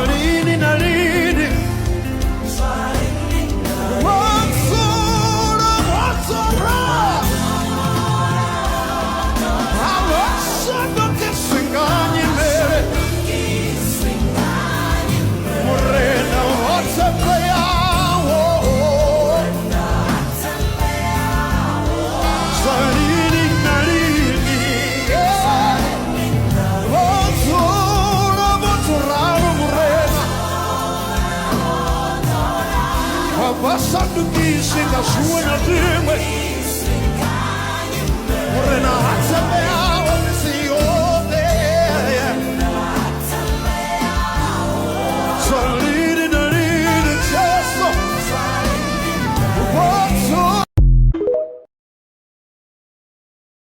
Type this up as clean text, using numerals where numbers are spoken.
Swalini na lini Watsura Awasando kisingani mere Murena watsambaya Swalini na lini Watsura Murena Abasando kisinga suena timwe